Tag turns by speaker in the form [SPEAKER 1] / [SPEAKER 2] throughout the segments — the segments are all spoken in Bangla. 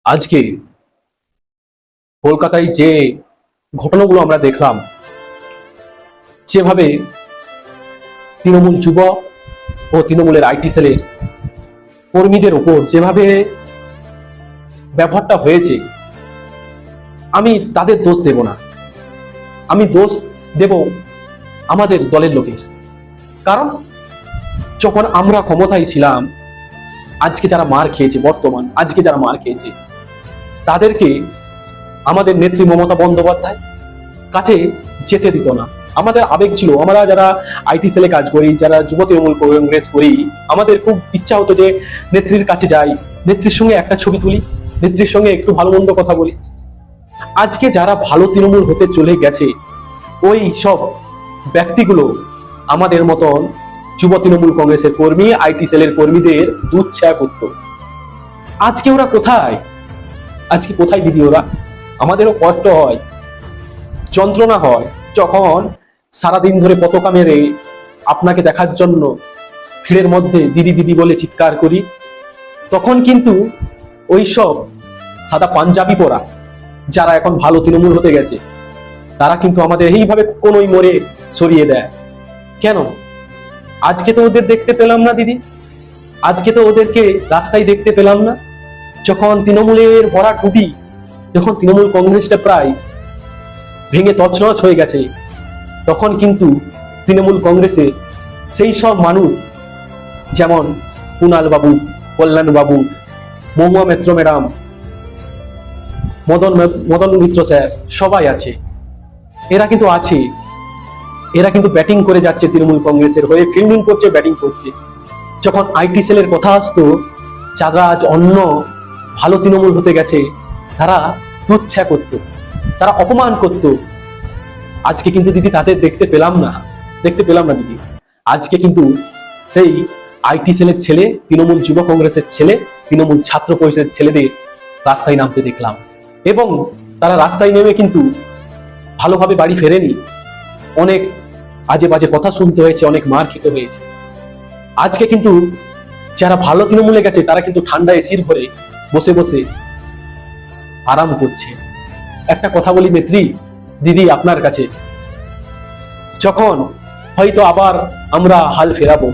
[SPEAKER 1] আজকে কলকাতায় যে ঘটনাগুলো আমরা দেখলাম, যেভাবে তৃণমূল যুব ও তৃণমূলের আইটি সেলের কর্মীদের উপর যেভাবে ব্যবহারটা হয়েছে, আমি তাদের দোষ দেব না, আমি দোষ দেব আমাদের দলের লোকের। কারণ যখন আমরা ক্ষমতায় ছিলাম, আজকে যারা মার খেয়েছে, বর্তমান আজকে যারা মার খেয়েছে, তাদেরকে আমাদের নেত্রী মমতা বন্দ্যোপাধ্যায় কাছে যেতে দিত না। আমাদের আবেগ ছিল, আমরা যারা আইটি সেলে কাজ করি, যারা যুব তৃণমূল কংগ্রেস করি, আমাদের খুব ইচ্ছা হতো যে নেত্রীর কাছে যাই, নেত্রীর সঙ্গে একটা ছবি তুলি, নেত্রীর সঙ্গে একটু ভালো মন্দ কথা বলি। আজকে যারা ভালো তৃণমূল হতে চলে গেছে, ওই সব ব্যক্তিগুলো আমাদের মতন যুব তৃণমূল কংগ্রেসের কর্মী, আইটি সেলের কর্মীদের দুধছায়া করত। আজকে ওরা কোথায়? আজকে কোথায় দিদি ওরা? আমাদেরও কষ্ট হয়, যন্ত্রণা হয়, যখন সারাদিন ধরে পতাকা মেরে আপনাকে দেখার জন্য ভিড়ের মধ্যে দিদি দিদি বলে চিৎকার করি। তখন কিন্তু ওইসব সাদা পাঞ্জাবি পরা যারা এখন ভালো তৃণমূল হতে গেছে, তারা কিন্তু আমাদের এইভাবে কোনোই মোড়ে সরিয়ে দেয়। কেন? আজকে তো ওদের দেখতে পেলাম না দিদি, আজকে তো ওদেরকে রাস্তায় দেখতে পেলাম না। যখন তৃণমূলের ভরা টুপি, যখন তৃণমূল কংগ্রেসটা প্রায় ভেঙে তছনছ হয়ে গেছে, তখন কিন্তু তৃণমূল কংগ্রেসে সেই সব মানুষ, যেমন কুণাল বাবু, কল্যাণ বাবু, মহুয়া মিত্র ম্যাডাম, মদন মিত্র স্যার, সবাই আছে। এরা কিন্তু আছে, এরা কিন্তু ব্যাটিং করে যাচ্ছে তৃণমূল কংগ্রেসের হয়ে, ফিল্ডিং করছে, ব্যাটিং করছে। যখন আইটি সেলের কথা আসতো, যারা আজ অন্য ভালো তৃণমূল হতে গেছে, তারা তুচ্ছা করত, তারা অপমান করত। আজকে কিন্তু দিদি তাদের দেখতে পেলাম না দিদি। আজকে কিন্তু সেই আইটি সেলের ছেলে, তৃণমূল যুব কংগ্রেসের ছেলে, তৃণমূল ছাত্র পরিষদের ছেলেদের রাস্তায় নামতে দেখলাম, এবং তারা রাস্তায় নেমে কিন্তু ভালোভাবে বাড়ি ফেরেনি। অনেক আজে বাজে কথা শুনতে হয়েছে, অনেক মার খেতে হয়েছে। আজকে কিন্তু যারা ভালো তৃণমূলে গেছে, তারা কিন্তু ঠান্ডা এসির ঘরে বসে বসে আরাম করছে। একটা কথা বলি নেত্রী, দিদি আপনার কাছে, যখন হয়তো আবার আমরা হাল ফেরাবো,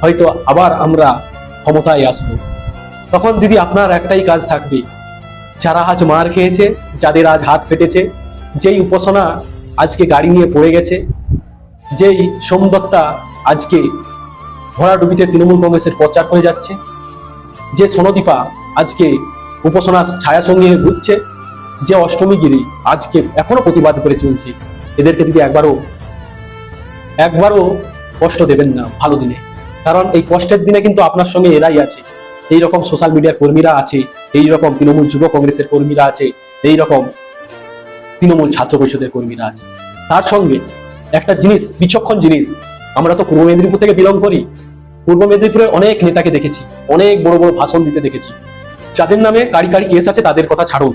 [SPEAKER 1] হয়তো আবার আমরা ক্ষমতায় আসবো, তখন দিদি আপনার একটাই কাজ থাকবে, যারা আজ মার খেয়েছে, যাদের আজ হাত ফেটেছে, যেই উপাসনা আজকে গাড়ি নিয়ে পড়ে গেছে, যেই সোমদত্তা আজকে ভরাডুবিতে তৃণমূল কংগ্রেসের প্রচার করে যাচ্ছে, যে সোনদীপা আজকে উপাসনার ছায়া সঙ্গে ঘুরছে, যে অষ্টমীগিরি আজকে এখনো প্রতিবাদ করে চলছে, এদেরকে দিদি একবারও কষ্ট দেবেন না ভালো দিনে। কারণ এই কষ্টের দিনে কিন্তু আপনার সঙ্গে এরাই আছে, এই রকম সোশ্যাল মিডিয়ার কর্মীরা আছে, এই রকম তৃণমূল যুব কংগ্রেসের কর্মীরা আছে, এই রকম তৃণমূল ছাত্র পরিষদের কর্মীরা আছে। তার সঙ্গে একটা জিনিস, বিচক্ষণ জিনিস, আমরা তো পূর্ব মেদিনীপুর থেকে বিলং করি। পূর্ব মেদিনীপুরে অনেক নেতাকে দেখেছি, অনেক বড় বড় ভাষণ দিতে দেখেছি। যাদের নামে কারি কেস আছে তাদের কথা ছাড়ুন,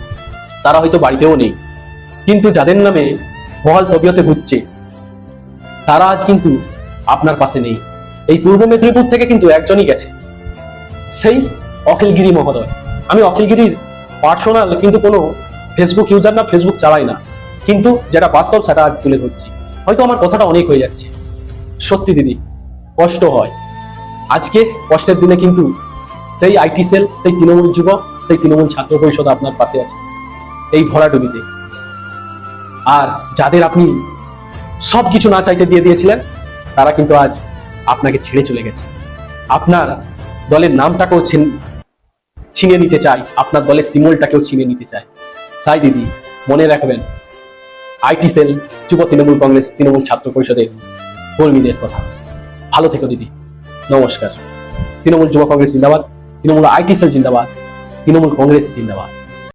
[SPEAKER 1] তারা হয়তো বাড়িতেও নেই, কিন্তু যাদের নামে বহাল তবিয়তে ঘুরছে, তারা আজ কিন্তু আপনার পাশে নেই। এই পূর্ব মেদিনীপুর থেকে কিন্তু একজনই গেছে, সেই অখিলগিরি মহোদয়। আমি অখিলগিরির পার্সোনাল কিন্তু কোনো ফেসবুক ইউজার না, ফেসবুক চালাই না, কিন্তু যেটা বাস্তব সেটা আজ তুলে ধরছি। হয়তো আমার কথাটা অনেক হয়ে যাচ্ছে, সত্যি দিদি কষ্ট হয়। আজকে কষ্টের দিনে কিন্তু সেই আইটি সেল, সেই তৃণমূল যুবক, সেই তৃণমূল ছাত্র পরিষদ আপনার পাশে আছে এই ভরাডুবিতে। আর যাদের আপনি সবকিছু না চাইতে দিয়ে দিয়েছিলেন, তারা কিন্তু আজ আপনাকে ছেড়ে চলে গেছে। আপনার দলের নামটাকেও ছিনিয়ে নিতে চায়, আপনার দলের সিম্বলটাকেও ছিনিয়ে নিতে চায়। তাই দিদি মনে রাখবেন আইটি সেল, যুব তৃণমূল কংগ্রেস, তৃণমূল ছাত্র পরিষদের কর্মীদের কথা। ভালো থেকো দিদি, নমস্কার। তৃণমূল যুব কংগ্রেস জিন্দাবাদ, তৃণমূল আইটি সেল জিন্দাবাদ, তৃণমূল কংগ্রেস জিন্দাবাদ।